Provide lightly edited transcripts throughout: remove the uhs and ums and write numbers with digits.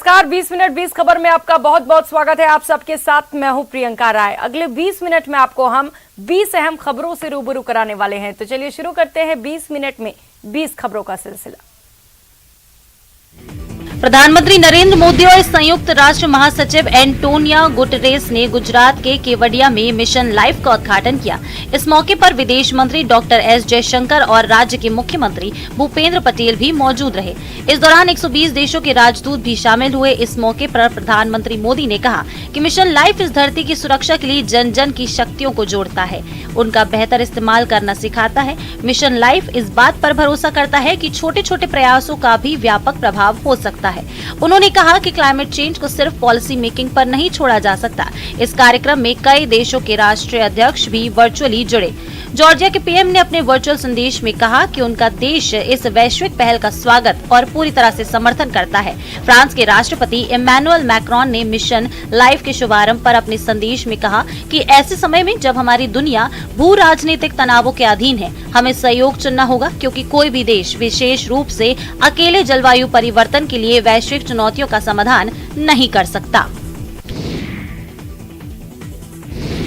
नमस्कार, 20 मिनट 20 खबर में आपका बहुत बहुत स्वागत है। आप सबके साथ मैं हूं प्रियंका राय। अगले 20 मिनट में आपको हम 20 अहम खबरों से रूबरू कराने वाले हैं। तो चलिए शुरू करते हैं 20 मिनट में 20 खबरों का सिलसिला। प्रधानमंत्री नरेंद्र मोदी और संयुक्त राष्ट्र महासचिव एंटोनियो गुटेरेस ने गुजरात के केवडिया में मिशन लाइफ का उद्घाटन किया। इस मौके पर विदेश मंत्री डॉक्टर एस जयशंकर और राज्य के मुख्यमंत्री भूपेंद्र पटेल भी मौजूद रहे। इस दौरान 120 देशों के राजदूत भी शामिल हुए। इस मौके पर प्रधानमंत्री मोदी ने कहा कि मिशन लाइफ इस धरती की सुरक्षा के लिए जन जन की शक्तियों को जोड़ता है, उनका बेहतर इस्तेमाल करना सिखाता है। मिशन लाइफ इस बात पर भरोसा करता है कि छोटे छोटे प्रयासों का भी व्यापक प्रभाव हो सकता है। उन्होंने कहा कि क्लाइमेट चेंज को सिर्फ पॉलिसी मेकिंग पर नहीं छोड़ा जा सकता। इस कार्यक्रम में कई देशों के राष्ट्रीय अध्यक्ष भी वर्चुअली जुड़े। जॉर्जिया के पीएम ने अपने वर्चुअल संदेश में कहा कि उनका देश इस वैश्विक पहल का स्वागत और पूरी तरह से समर्थन करता है। फ्रांस के राष्ट्रपति इमैनुअल मैक्रोन ने मिशन लाइफ के शुभारंभ पर अपने संदेश में कहा कि ऐसे समय में जब हमारी दुनिया भू राजनीतिक तनावों के अधीन है, हमें सहयोग चुनना होगा, क्योंकि कोई भी देश विशेष रूप से अकेले जलवायु परिवर्तन के लिए वैश्विक चुनौतियों का समाधान नहीं कर सकता।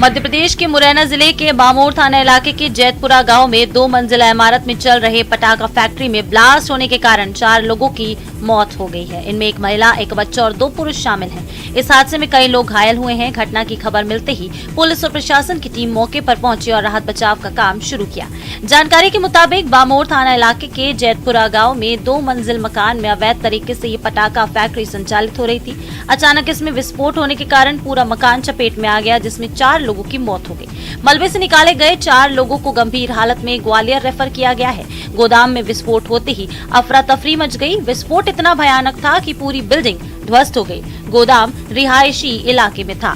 मध्य प्रदेश के मुरैना जिले के बामोर थाना इलाके के जैतपुरा गांव में 2 मंजिला इमारत में चल रहे पटाखा फैक्ट्री में ब्लास्ट होने के कारण 4 लोगों की मौत हो गई है। इनमें एक महिला, एक बच्चा और 2 पुरुष शामिल हैं। इस हादसे में कई लोग घायल हुए हैं। घटना की खबर मिलते ही पुलिस और प्रशासन की टीम मौके पर पहुंची और राहत बचाव का काम शुरू किया। जानकारी के मुताबिक बामोर थाना इलाके के जैतपुरा गाँव में 2 मंजिल मकान में अवैध तरीके से ये पटाखा फैक्ट्री संचालित हो रही थी। अचानक इसमें विस्फोट होने के कारण पूरा मकान चपेट में आ गया, जिसमें 4 लोगों की मौत हो गई। मलबे से निकाले गए 4 लोगों को गंभीर हालत में ग्वालियर रेफर किया गया है। गोदाम में विस्फोट होते ही अफरा तफरी मच गई। विस्फोट इतना भयानक था कि पूरी बिल्डिंग ध्वस्त हो गई। गोदाम रिहायशी इलाके में था।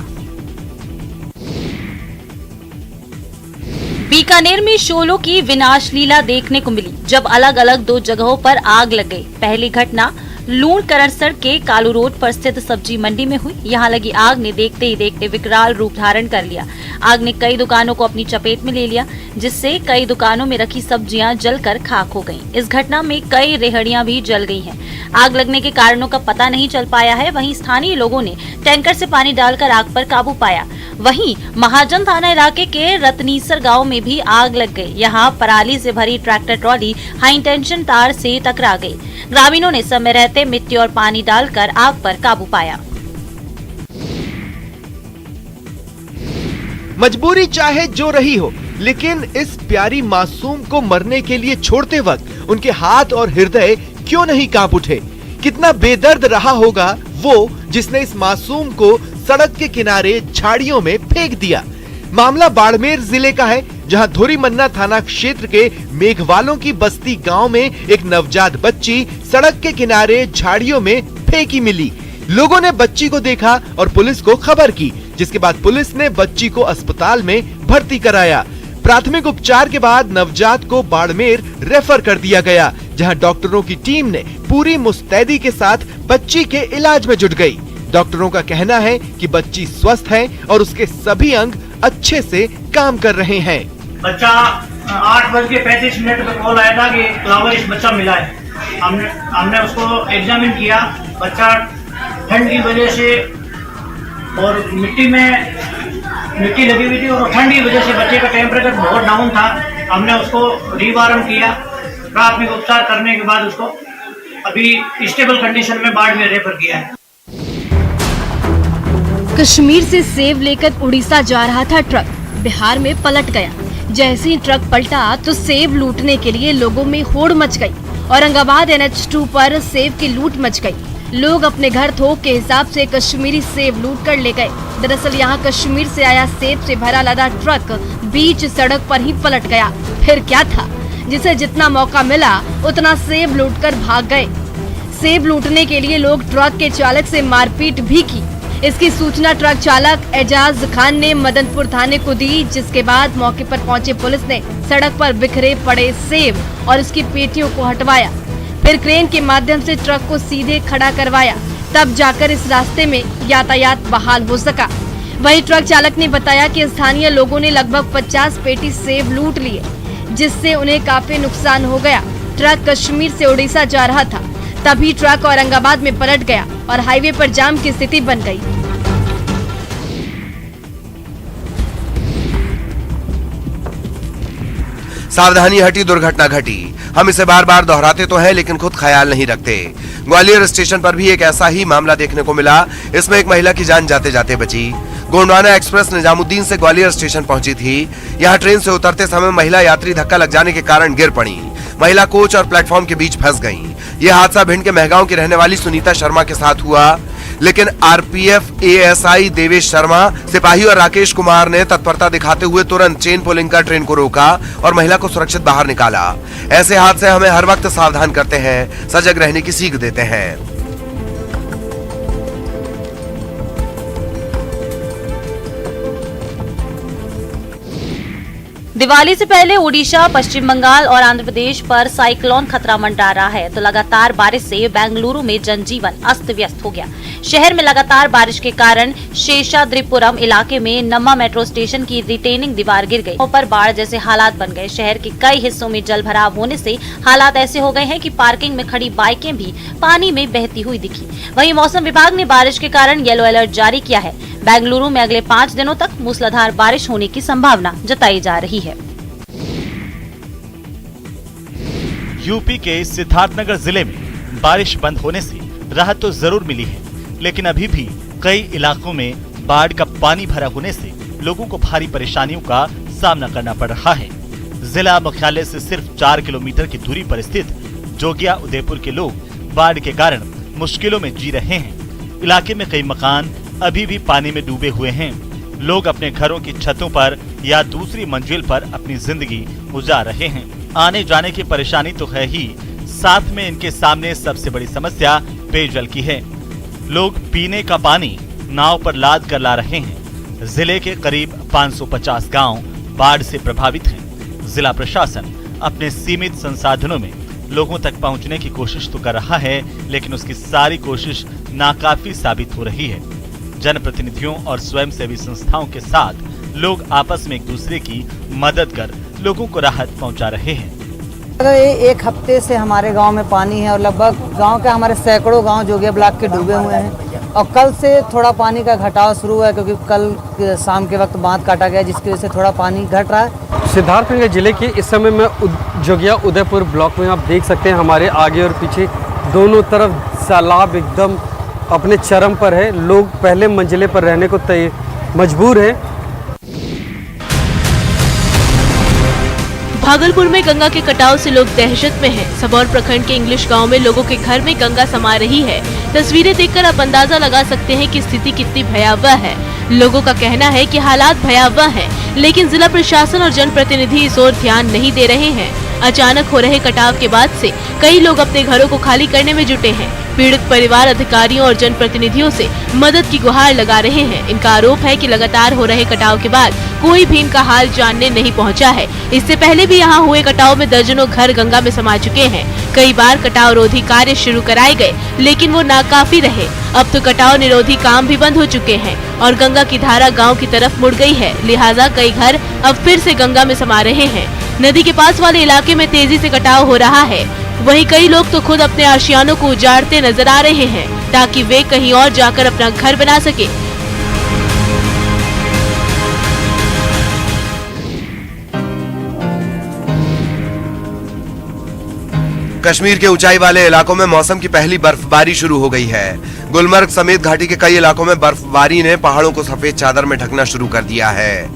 बीकानेर में शोलों की विनाश लीला देखने को मिली, जब अलग अलग 2 जगहों पर आग लग गई। पहली घटना लूणकरण सड़क के कालू रोड पर स्थित सब्जी मंडी में हुई। यहाँ लगी आग ने देखते ही देखते विकराल रूप धारण कर लिया। आग ने कई दुकानों को अपनी चपेट में ले लिया, जिससे कई दुकानों में रखी सब्जियां जलकर खाक हो गईं। इस घटना में कई रेहड़ियां भी जल गई हैं। आग लगने के कारणों का पता नहीं चल पाया है। वहीं स्थानीय लोगों ने टैंकर से पानी डालकर आग पर काबू पाया। वहीं महाजन थाना इलाके के रतनीसर गांव में भी आग लग गई। यहां पराली से भरी ट्रैक्टर ट्रॉली हाई टेंशन तार से टकरा गई। ग्रामीणों ने समय रहते मिट्टी और पानी डालकर आग पर काबू पाया। मजबूरी चाहे जो रही हो, लेकिन इस प्यारी मासूम को मरने के लिए छोड़ते वक्त उनके हाथ और हृदय क्यों नहीं कांप उठे? कितना बेदर्द रहा होगा वो जिसने इस मासूम को सड़क के किनारे झाड़ियों में फेंक दिया। मामला बाड़मेर जिले का है, जहां धोरीमन्ना थाना क्षेत्र के मेघवालों की बस्ती गांव में एक नवजात बच्ची सड़क के किनारे झाड़ियों में फेंकी मिली। लोगों ने बच्ची को देखा और पुलिस को खबर की, जिसके बाद पुलिस ने बच्ची को अस्पताल में भर्ती कराया। प्राथमिक उपचार के बाद नवजात को बाड़मेर रेफर कर दिया गया, जहां डॉक्टरों की टीम ने पूरी मुस्तैदी के साथ बच्ची के इलाज में जुट गई। डॉक्टरों का कहना है कि बच्ची स्वस्थ है और उसके सभी अंग अच्छे से काम कर रहे हैं। बच्चा 8:35 पे कॉल आया था कि फ्लावरिश बच्चा मिला है। हमने उसको एग्जामिन किया। बच्चा ठंड की वजह से और मिट्टी लगी हुई थी और ठंड की वजह से बच्चे का टेम्परेचर बहुत डाउन था। हमने उसको रिवार्म किया। प्राथमिक उपचार करने के बाद उसको अभी स्टेबल कंडीशन में बाड़मेर रेफर किया है। कश्मीर से सेब लेकर उड़ीसा जा रहा था ट्रक, बिहार में पलट गया। जैसे ही ट्रक पलटा तो सेब लूटने के लिए लोगों में होड़ मच गई। औरंगाबाद NH2 पर सेब की लूट मच गई। लोग अपने घर थोक के हिसाब से कश्मीरी सेब लूट कर ले गए। दरअसल यहाँ कश्मीर से आया सेब से भरा लदा ट्रक बीच सड़क पर ही पलट गया। फिर क्या था, जिसे जितना मौका मिला उतना सेब लूट कर भाग गए। सेब लूटने के लिए लोग ट्रक के चालक से मारपीट भी की। इसकी सूचना ट्रक चालक एजाज खान ने मदनपुर थाने को दी, जिसके बाद मौके पर पहुंचे पुलिस ने सड़क पर बिखरे पड़े सेब और उसकी पेटियों को हटवाया। फिर क्रेन के माध्यम से ट्रक को सीधे खड़ा करवाया, तब जाकर इस रास्ते में यातायात बहाल हो सका। वहीं ट्रक चालक ने बताया कि स्थानीय लोगों ने लगभग 50 पेटी सेब लूट लिए, जिससे उन्हें काफी नुकसान हो गया। ट्रक कश्मीर से उड़ीसा जा रहा था। तभी ट्रक औरंगाबाद में पलट गया और हाईवे पर जाम की स्थिति बन गई। सावधानी हटी, दुर्घटना घटी। हम इसे बार बार दोहराते तो हैं, लेकिन खुद ख्याल नहीं रखते। ग्वालियर स्टेशन पर भी एक ऐसा ही मामला देखने को मिला। इसमें एक महिला की जान जाते जाते बची। गोंडवाना एक्सप्रेस निजामुद्दीन से ग्वालियर स्टेशन पहुंची थी। यहां ट्रेन से उतरते समय महिला यात्री धक्का लग जाने के कारण गिर पड़ी। महिला कोच और प्लेटफॉर्म के बीच फंस गई। यह हादसा भिंड के महगांव की रहने वाली सुनीता शर्मा के साथ हुआ, लेकिन आरपीएफ एएसआई देवेश शर्मा, सिपाही और राकेश कुमार ने तत्परता दिखाते हुए तुरंत चेन पुलिंग कर ट्रेन को रोका और महिला को सुरक्षित बाहर निकाला। ऐसे हादसे हमें हर वक्त सावधान करते हैं, सजग रहने की सीख देते हैं। दिवाली से पहले ओडिशा, पश्चिम बंगाल और आंध्र प्रदेश पर साइक्लोन खतरा मंडरा रहा है, तो लगातार बारिश से बेंगलुरु में जनजीवन अस्त व्यस्त हो गया। शहर में लगातार बारिश के कारण शेषाद्रिपुरम इलाके में नम्मा मेट्रो स्टेशन की रिटेनिंग दीवार गिर गई और बाढ़ जैसे हालात बन गए। शहर के कई हिस्सों में जल भराव होने से हालात ऐसे हो गए हैं कि पार्किंग में खड़ी बाइकें भी पानी में बहती हुई दिखी। वहीं मौसम विभाग ने बारिश के कारण येलो अलर्ट जारी किया है। बेंगलुरु में अगले 5 दिनों तक मूसलाधार बारिश होने की संभावना जताई जा रही है। यूपी के सिद्धार्थनगर जिले में बारिश बंद होने से राहत तो जरूर मिली है, लेकिन अभी भी कई इलाकों में बाढ़ का पानी भरा होने से लोगों को भारी परेशानियों का सामना करना पड़ रहा है। जिला मुख्यालय से सिर्फ 4 किलोमीटर की दूरी पर स्थित जोगिया उदयपुर के लोग बाढ़ के कारण मुश्किलों में जी रहे हैं। इलाके में कई मकान अभी भी पानी में डूबे हुए हैं। लोग अपने घरों की छतों पर या दूसरी मंजिल पर अपनी जिंदगी गुजार रहे हैं। आने जाने की परेशानी तो है ही, साथ में इनके सामने सबसे बड़ी समस्या पेयजल की है। लोग पीने का पानी नाव पर लाद कर ला रहे हैं। जिले के करीब 550 गांव बाढ़ से प्रभावित हैं। जिला प्रशासन अपने सीमित संसाधनों में लोगों तक पहुंचने की कोशिश तो कर रहा है, लेकिन उसकी सारी कोशिश नाकाफी साबित हो रही है। जनप्रतिनिधियों और स्वयंसेवी संस्थाओं के साथ लोग आपस में एक दूसरे की मदद कर लोगों को राहत पहुंचा रहे हैं। एक हफ्ते से हमारे गांव में पानी है और लगभग गांव के हमारे सैकड़ों गांव जोगिया ब्लॉक के डूबे हुए हैं और कल से थोड़ा पानी का घटाव शुरू हुआ है, क्योंकि कल शाम के वक्त बांध काटा गया, जिसकी वजह से थोड़ा पानी घट रहा है। सिद्धार्थनगर जिले के इस समय में जोगिया उदयपुर ब्लॉक में आप देख सकते हैं, हमारे आगे और पीछे दोनों तरफ सैलाब एकदम अपने चरम पर है। लोग पहले मंजिले पर रहने को मजबूर है। भागलपुर में गंगा के कटाव से लोग दहशत में हैं। सबौर प्रखंड के इंग्लिश गांव में लोगों के घर में गंगा समा रही है। तस्वीरें देखकर आप अंदाजा लगा सकते हैं कि स्थिति कितनी भयावह है। लोगों का कहना है कि हालात भयावह हैं, लेकिन जिला प्रशासन और जनप्रतिनिधि इस ओर ध्यान नहीं दे रहे हैं। अचानक हो रहे कटाव के बाद से कई लोग अपने घरों को खाली करने में जुटे हैं। पीड़ित परिवार अधिकारियों और जनप्रतिनिधियों से मदद की गुहार लगा रहे हैं। इनका आरोप है कि लगातार हो रहे कटाव के बाद कोई भी इनका हाल जानने नहीं पहुंचा है। इससे पहले भी यहां हुए कटाव में दर्जनों घर गंगा में समा चुके हैं। कई बार कटाव रोधी कार्य शुरू कराए गए, लेकिन वो नाकाफी रहे। अब तो कटाव निरोधी काम भी बंद हो चुके हैं और गंगा की धारा गाँव की तरफ मुड़ गयी है। लिहाजा कई घर अब फिर से गंगा में समा रहे हैं। नदी के पास वाले इलाके में तेजी से कटाव हो रहा है। वहीं कई लोग तो खुद अपने आशियानों को उजाड़ते नजर आ रहे हैं, ताकि वे कहीं और जाकर अपना घर बना सके। कश्मीर के ऊंचाई वाले इलाकों में मौसम की पहली बर्फबारी शुरू हो गई है। गुलमर्ग समेत घाटी के कई इलाकों में बर्फबारी ने पहाड़ों को सफेद चादर में ढकना शुरू कर दिया है।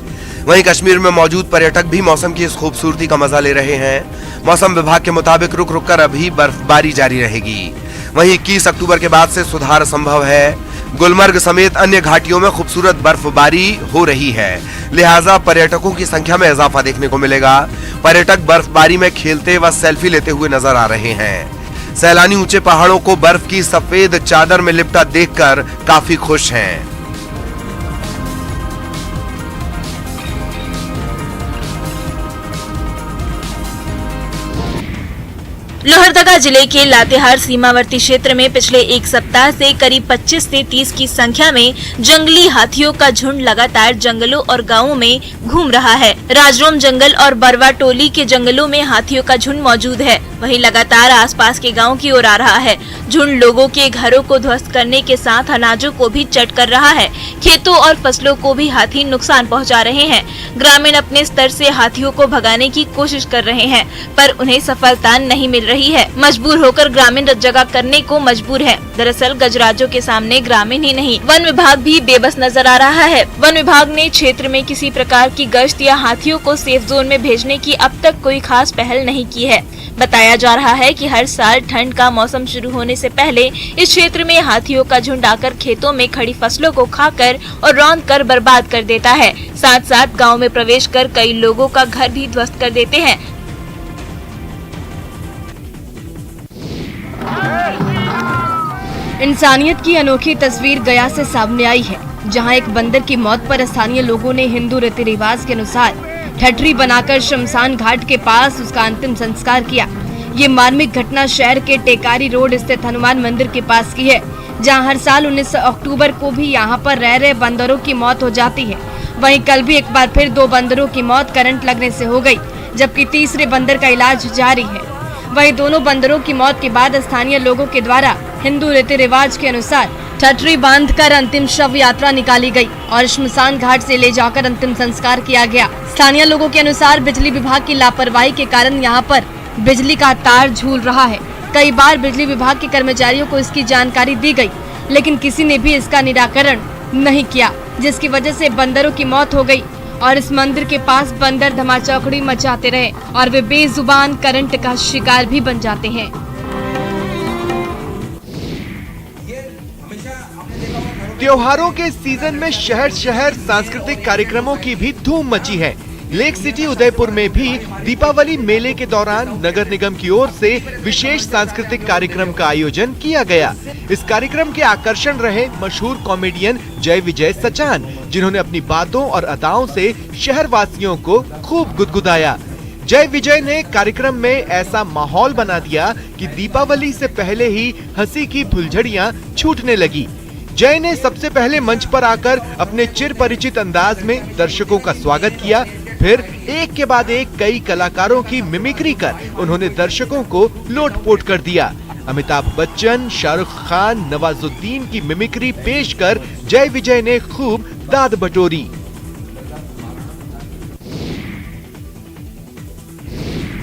वहीं कश्मीर में मौजूद पर्यटक भी मौसम की इस खूबसूरती का मजा ले रहे हैं। मौसम विभाग के मुताबिक रुक रुक कर अभी बर्फबारी जारी रहेगी। वहीं 21 अक्टूबर के बाद से सुधार संभव है। गुलमर्ग समेत अन्य घाटियों में खूबसूरत बर्फबारी हो रही है, लिहाजा पर्यटकों की संख्या में इजाफा देखने को मिलेगा। पर्यटक बर्फबारी में खेलते व सेल्फी लेते हुए नजर आ रहे हैं। सैलानी ऊंचे पहाड़ों को बर्फ की सफेद चादर में लिपटा देखकर काफी खुश हैं। लोहरदगा जिले के लातेहार सीमावर्ती क्षेत्र में पिछले एक सप्ताह से करीब 25 से 30 की संख्या में जंगली हाथियों का झुंड लगातार जंगलों और गांवों में घूम रहा है। राजरोम जंगल और बरवा टोली के जंगलों में हाथियों का झुंड मौजूद है, वहीं लगातार आसपास के गांव की ओर आ रहा है। झुंड लोगों के घरों को ध्वस्त करने के साथ अनाजों को भी चट कर रहा है। खेतों और फसलों को भी हाथी नुकसान पहुंचा रहे हैं। ग्रामीण अपने स्तर से हाथियों को भगाने की कोशिश कर रहे हैं, पर उन्हें सफलता नहीं मिल रही है। मजबूर होकर ग्रामीण जगह करने को मजबूर है। दरअसल गजराजों के सामने ग्रामीण ही नहीं, वन विभाग भी बेबस नजर आ रहा है। वन विभाग ने क्षेत्र में किसी प्रकार की गश्त या हाथियों को सेफ जोन में भेजने की अब तक कोई खास पहल नहीं की है। बताया जा रहा है कि हर साल ठंड का मौसम शुरू होने से पहले इस क्षेत्र में हाथियों का झुंड आकर खेतों में खड़ी फसलों को खाकर और रौंद कर बर्बाद कर देता है। साथ साथ गांव में प्रवेश कर कई लोगों का घर भी ध्वस्त कर देते हैं। इंसानियत की अनोखी तस्वीर गया से सामने आई है, जहां एक बंदर की मौत पर स्थानीय लोगों ने हिंदू रीति रिवाज के अनुसार ठठरी बनाकर शमशान घाट के पास उसका अंतिम संस्कार किया। ये मार्मिक घटना शहर के टेकारी रोड स्थित हनुमान मंदिर के पास की है, जहां हर साल 19 अक्टूबर को भी यहां पर रह रहे बंदरों की मौत हो जाती है। वहीं कल भी एक बार फिर 2 बंदरों की मौत करंट लगने से हो गई, जबकि तीसरे बंदर का इलाज जारी है। वहीं दोनों बंदरों की मौत के बाद स्थानीय लोगों के द्वारा हिंदू रीति रिवाज के अनुसार ठठरी बांधकर अंतिम शव यात्रा निकाली गई और शमशान घाट से ले जाकर अंतिम संस्कार किया गया। स्थानीय लोगों के अनुसार बिजली विभाग की लापरवाही के कारण यहां पर बिजली का तार झूल रहा है। कई बार बिजली विभाग के कर्मचारियों को इसकी जानकारी दी गई, लेकिन किसी ने भी इसका निराकरण नहीं किया, जिसकी वजह से बंदरों की मौत हो गई और इस मंदिर के पास बंदर धमाचौकड़ी मचाते रहे और वे बेजुबान करंट का शिकार भी बन जाते हैं। त्योहारों के सीजन में शहर शहर सांस्कृतिक कार्यक्रमों की भी धूम मची है। लेक सिटी उदयपुर में भी दीपावली मेले के दौरान नगर निगम की ओर से विशेष सांस्कृतिक कार्यक्रम का आयोजन किया गया। इस कार्यक्रम के आकर्षण रहे मशहूर कॉमेडियन जय विजय सचान, जिन्होंने अपनी बातों और अदाओं से शहर वासियों को खूब गुदगुदाया। जय विजय ने कार्यक्रम में ऐसा माहौल बना दिया कि दीपावली से पहले ही हंसी की फुलझड़ियां छूटने लगी। जय ने सबसे पहले मंच पर आकर अपने चिर परिचित अंदाज में दर्शकों का स्वागत किया। फिर एक के बाद एक कई कलाकारों की मिमिक्री कर उन्होंने दर्शकों को लोटपोट कर दिया। अमिताभ बच्चन, शाहरुख खान, नवाजुद्दीन की मिमिक्री पेश कर जय विजय ने खूब दाद बटोरी।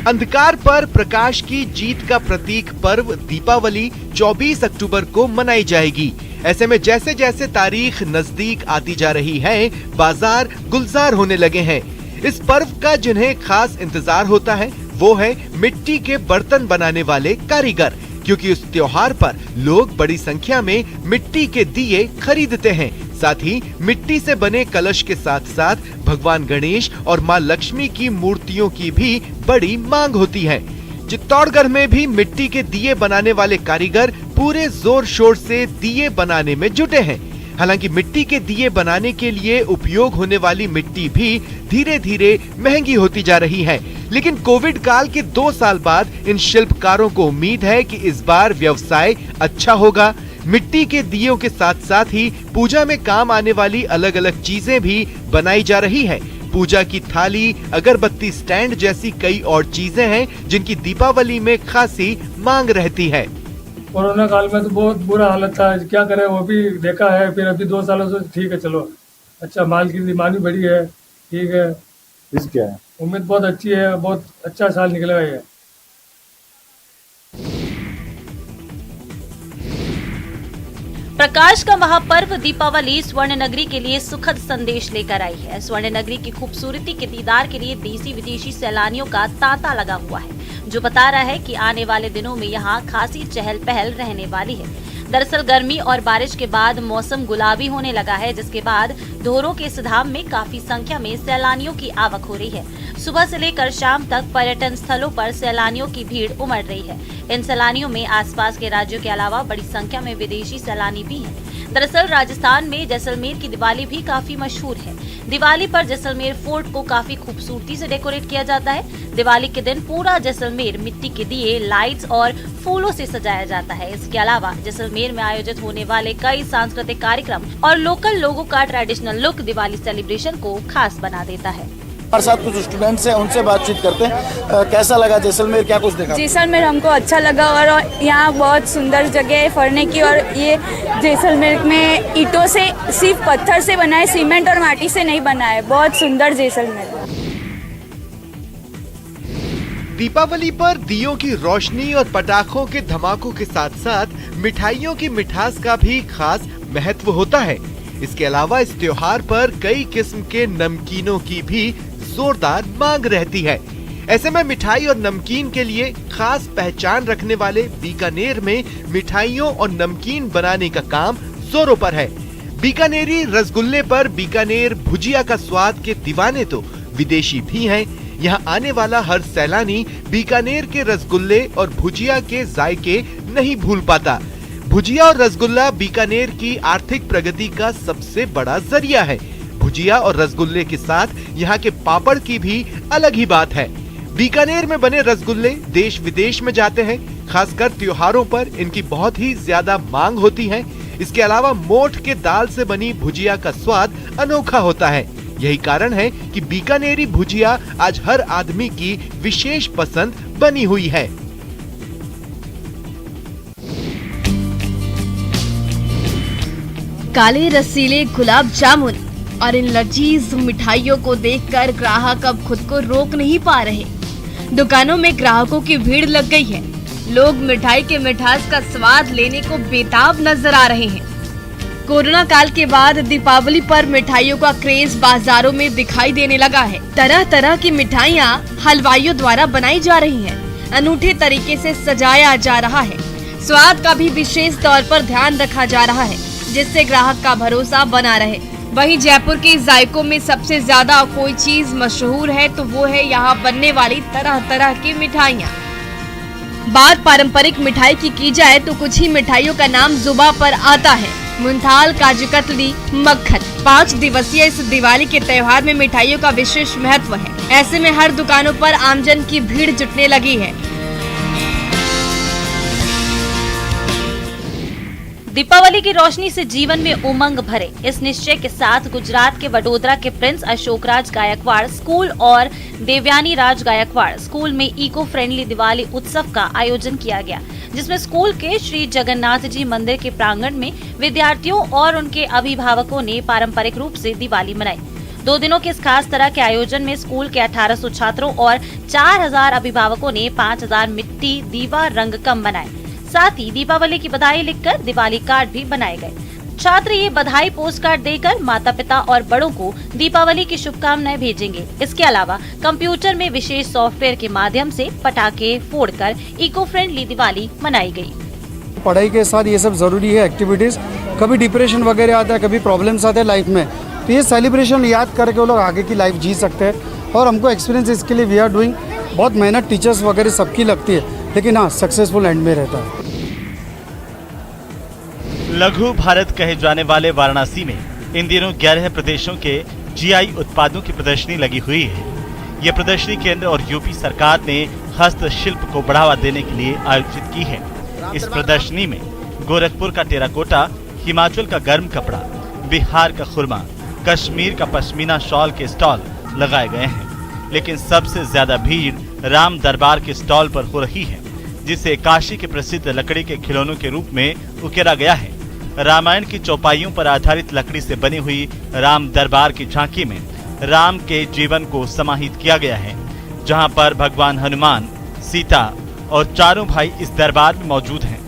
अंधकार पर प्रकाश की जीत का प्रतीक पर्व दीपावली 24 अक्टूबर को मनाई जाएगी। ऐसे में जैसे जैसे तारीख नजदीक आती जा रही है, बाजार गुलजार होने लगे हैं। इस पर्व का जिन्हें खास इंतजार होता है, वो है मिट्टी के बर्तन बनाने वाले कारीगर, क्योंकि इस त्योहार पर लोग बड़ी संख्या में मिट्टी के दिए खरीदते हैं। साथ ही मिट्टी से बने कलश के साथ साथ भगवान गणेश और मां लक्ष्मी की मूर्तियों की भी बड़ी मांग होती है। चित्तौड़गढ़ में भी मिट्टी के दिए बनाने वाले कारीगर पूरे जोर शोर से दिए बनाने में जुटे हैं। हालांकि मिट्टी के दिए बनाने के लिए उपयोग होने वाली मिट्टी भी धीरे धीरे महंगी होती जा रही है, लेकिन कोविड काल के 2 साल बाद इन शिल्पकारों को उम्मीद है कि इस बार व्यवसाय अच्छा होगा। मिट्टी के दियों के साथ साथ ही पूजा में काम आने वाली अलग अलग चीजें भी बनाई जा रही है। पूजा की थाली, अगरबत्ती स्टैंड जैसी कई और चीजें हैं जिनकी दीपावली में खासी मांग रहती है। कोरोना काल में तो बहुत बुरा हालत था, क्या करें, वो भी देखा है। फिर अभी 2 सालों से ठीक है, चलो अच्छा, माल की डिमांड भी बढ़ी है, ठीक है, क्या है उम्मीद बहुत अच्छी है, बहुत अच्छा साल निकलेगा ये। प्रकाश का महापर्व दीपावली स्वर्ण नगरी के लिए सुखद संदेश लेकर आई है। स्वर्ण नगरी की खूबसूरती के दीदार के लिए देसी विदेशी सैलानियों का तांता लगा हुआ है, जो बता रहा है कि आने वाले दिनों में यहाँ खासी चहल पहल रहने वाली है। दरअसल गर्मी और बारिश के बाद मौसम गुलाबी होने लगा है, जिसके बाद धोरों के इस धाम में काफी संख्या में सैलानियों की आवक हो रही है। सुबह से लेकर शाम तक पर्यटन स्थलों पर सैलानियों की भीड़ उमड़ रही है। इन सैलानियों में आसपास के राज्यों के अलावा बड़ी संख्या में विदेशी सैलानी भी हैं। दरअसल राजस्थान में जैसलमेर की दिवाली भी काफी मशहूर है। दिवाली पर जैसलमेर फोर्ट को काफी खूबसूरती से डेकोरेट किया जाता है। दिवाली के दिन पूरा जैसलमेर मिट्टी के दिए, लाइट्स और फूलों से सजाया जाता है। इसके अलावा जैसलमेर में आयोजित होने वाले कई सांस्कृतिक कार्यक्रम और लोकल लोगों का ट्रेडिशनल लुक दिवाली सेलिब्रेशन को खास बना देता है। हमारे साथ कुछ स्टूडेंट्स हैं, उनसे बातचीत करते हैं। कैसा लगा जैसलमेर, क्या कुछ देखा? जैसलमेर हमको अच्छा लगा और यहाँ बहुत सुंदर जगह है पढ़ने की। और ये जैसलमेर में ईंटों से, सिर्फ पत्थर से बना है, सीमेंट और माटी से नहीं बना है। बहुत सुंदर जैसलमेर। दीपावली पर दियों की रोशनी और पटाखों के धमाकों के साथ साथ मिठाइयों की मिठास का भी खास महत्व होता है। इसके अलावा इस त्योहार पर कई किस्म के नमकीनों की भी जोरदार मांग रहती है। ऐसे में मिठाई और नमकीन के लिए खास पहचान रखने वाले बीकानेर में मिठाइयों और नमकीन बनाने का काम जोरों पर है। बीकानेरी रसगुल्ले पर बीकानेर भुजिया का स्वाद के दीवाने तो विदेशी भी हैं। यहाँ आने वाला हर सैलानी बीकानेर के रसगुल्ले और भुजिया के जायके नहीं भूल पाता। भुजिया और रसगुल्ला बीकानेर की आर्थिक प्रगति का सबसे बड़ा जरिया है। भुजिया और रसगुल्ले के साथ यहाँ के पापड़ की भी अलग ही बात है। बीकानेर में बने रसगुल्ले देश विदेश में जाते हैं। खासकर त्योहारों पर इनकी बहुत ही ज्यादा मांग होती है। इसके अलावा मोठ के दाल से बनी भुजिया का स्वाद अनोखा होता है। यही कारण है कि बीकानेरी भुजिया आज हर आदमी की विशेष पसंद बनी हुई है। काले रसीले गुलाब जामुन और इन लजीज मिठाइयों को देखकर ग्राहक अब खुद को रोक नहीं पा रहे। दुकानों में ग्राहकों की भीड़ लग गई है। लोग मिठाई के मिठास का स्वाद लेने को बेताब नजर आ रहे हैं। कोरोना काल के बाद दीपावली पर मिठाइयों का क्रेज बाजारों में दिखाई देने लगा है। तरह तरह की मिठाइयाँ हलवाइयों द्वारा बनाई जा रही हैं। अनूठे तरीके से सजाया जा रहा है। स्वाद का भी विशेष तौर पर ध्यान रखा जा रहा है, जिससे ग्राहक का भरोसा बना रहे। वहीं जयपुर के जायकों में सबसे ज्यादा कोई चीज मशहूर है तो वो है यहाँ बनने वाली तरह तरह की मिठाइयाँ। बात पारंपरिक मिठाई की जाए तो कुछ ही मिठाइयों का नाम जुबान पर आता है। मुंथाल, काजू कतली, मक्खन। 5 दिवसीय इस दिवाली के त्योहार में मिठाइयों का विशेष महत्व है। ऐसे में हर दुकानों पर आमजन की भीड़ जुटने लगी है। दीपावली की रोशनी से जीवन में उमंग भरे, इस निश्चय के साथ गुजरात के वडोदरा के प्रिंस अशोक राज गायकवाड़ स्कूल और देवयानी राज गायकवाड़ स्कूल में इको फ्रेंडली दिवाली उत्सव का आयोजन किया गया, जिसमें स्कूल के श्री जगन्नाथ जी मंदिर के प्रांगण में विद्यार्थियों और उनके अभिभावकों ने पारंपरिक रूप से दिवाली मनाई। 2 दिनों के इस खास तरह के आयोजन में स्कूल के 1800 छात्रों और 4000 अभिभावकों ने 5000 मिट्टी दीवा रंगकम बनाए। साथ ही दीपावली की बधाई लिखकर दिवाली कार्ड भी बनाए गए। छात्र ये बधाई पोस्ट कार्ड देकर माता पिता और बड़ों को दीपावली की शुभकामनाएं भेजेंगे। इसके अलावा कंप्यूटर में विशेष सॉफ्टवेयर के माध्यम से पटाखे फोड़कर इको फ्रेंडली दिवाली मनाई गई। पढ़ाई के साथ ये सब जरूरी है एक्टिविटीज। कभी डिप्रेशन वगैरह आता है, कभी प्रॉब्लम्स आते हैं लाइफ में, तो ये सेलिब्रेशन याद करके वो लोग आगे की लाइफ जी सकते हैं। और हमको एक्सपीरियंस इसके लिए वी आर डूइंग। बहुत मेहनत टीचर्स वगैरह सबकी लगती है, लेकिन हाँ सक्सेसफुल एंड में रहता है। लघु भारत कहे जाने वाले वाराणसी में इन दिनों 11 प्रदेशों के जीआई उत्पादों की प्रदर्शनी लगी हुई है। यह प्रदर्शनी केंद्र और यूपी सरकार ने हस्तशिल्प को बढ़ावा देने के लिए आयोजित की है। इस प्रदर्शनी में गोरखपुर का टेराकोटा, हिमाचल का गर्म कपड़ा, बिहार का खुरमा, कश्मीर का पश्मीना शॉल के स्टॉल लगाए गए हैं। लेकिन सबसे ज्यादा भीड़ राम दरबार के स्टॉल पर हो रही है, जिसे काशी के प्रसिद्ध लकड़ी के खिलौनों के रूप में उकेरा गया है। रामायण की चौपाइयों पर आधारित लकड़ी से बनी हुई राम दरबार की झांकी में राम के जीवन को समाहित किया गया है, जहां पर भगवान हनुमान, सीता और चारों भाई इस दरबार में मौजूद हैं।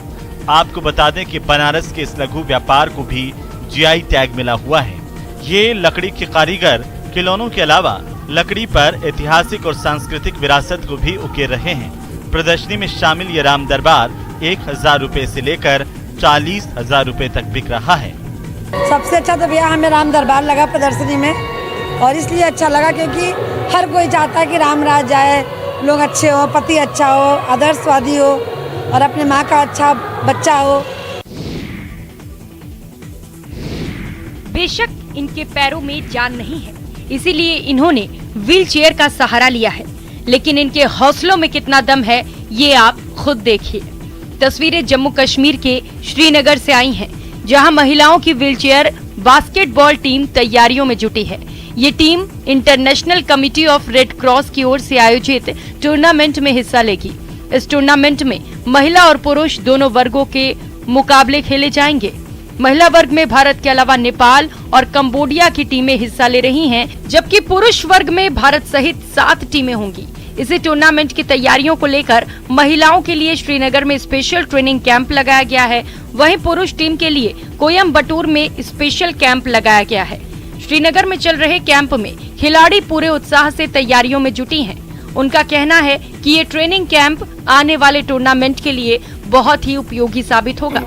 आपको बता दें कि बनारस के इस लघु व्यापार को भी जीआई टैग मिला हुआ है। ये लकड़ी के कारीगर खिलौनों के अलावा लकड़ी पर ऐतिहासिक और सांस्कृतिक विरासत को भी उकेर रहे हैं। प्रदर्शनी में शामिल ये राम दरबार 1000 रुपए से लेकर 40,000 रुपए तक बिक रहा है। सबसे अच्छा तो भैया हमें राम दरबार लगा प्रदर्शनी में, और इसलिए अच्छा लगा क्योंकि हर कोई चाहता है कि राम राज जाए, लोग अच्छे हो, पति अच्छा हो, आदर्शवादी हो और अपने माँ का अच्छा बच्चा हो। बेशक इनके पैरों में जान नहीं है, इसीलिए इन्होंने व्हील चेयर का सहारा लिया है। लेकिन इनके हौसलों में कितना दम है ये आप खुद देखिए। तस्वीरें जम्मू कश्मीर के श्रीनगर से आई हैं, जहां महिलाओं की व्हीलचेयर बास्केटबॉल टीम तैयारियों में जुटी है। ये team international committee of red cross की ओर से आयोजित टूर्नामेंट में हिस्सा लेगी। इस टूर्नामेंट में महिला और पुरुष दोनों वर्गों के मुकाबले खेले जाएंगे। महिला वर्ग में भारत के अलावा नेपाल और कंबोडिया की टीमें हिस्सा ले रही हैं, जबकि पुरुष वर्ग में भारत सहित 7 टीमें होंगी। इसी टूर्नामेंट की तैयारियों को लेकर महिलाओं के लिए श्रीनगर में स्पेशल ट्रेनिंग कैंप लगाया गया है। वहीं पुरुष टीम के लिए कोयम्बटूर में स्पेशल कैंप लगाया गया है। श्रीनगर में चल रहे कैंप में खिलाड़ी पूरे उत्साह से तैयारियों में जुटी हैं। उनका कहना है कि ये ट्रेनिंग कैंप आने वाले टूर्नामेंट के लिए बहुत ही उपयोगी साबित होगा।